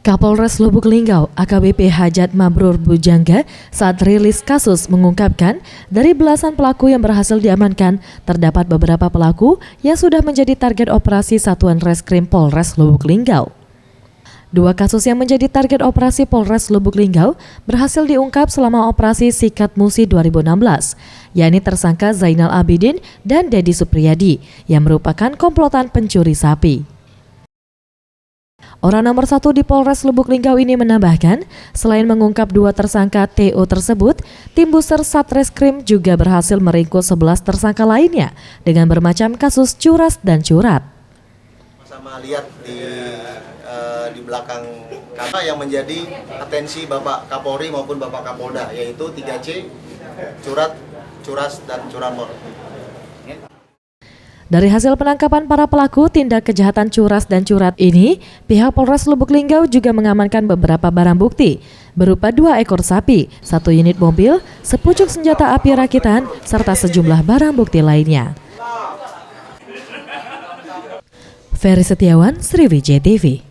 Kapolres Lubuk Linggau AKBP Hajat Mabrur Bujangga saat rilis kasus mengungkapkan dari belasan pelaku yang berhasil diamankan, terdapat beberapa pelaku yang sudah menjadi target operasi Satuan Reskrim Polres Lubuk Linggau. Dua kasus yang menjadi target operasi Polres Lubuk Linggau berhasil diungkap selama operasi Sikat Musi 2016, yakni tersangka Zainal Abidin dan Dedi Supriyadi yang merupakan komplotan pencuri sapi. Orang nomor 1 di Polres Lubuk Linggau ini menambahkan, selain mengungkap dua tersangka TO tersebut, tim Buser Satreskrim juga berhasil meringkus 11 tersangka lainnya dengan bermacam kasus curas dan curat. Sama lihat di belakang kata yang menjadi atensi Bapak Kapolri maupun Bapak Kapolda, yaitu 3C, curat, curas, dan curanmor. Dari hasil penangkapan para pelaku tindak kejahatan curas dan curat ini, pihak Polres Lubuk Linggau juga mengamankan beberapa barang bukti, berupa 2 ekor sapi, 1 unit mobil, sepucuk senjata api rakitan, serta sejumlah barang bukti lainnya. Ferry Setiawan, Sriwijaya TV.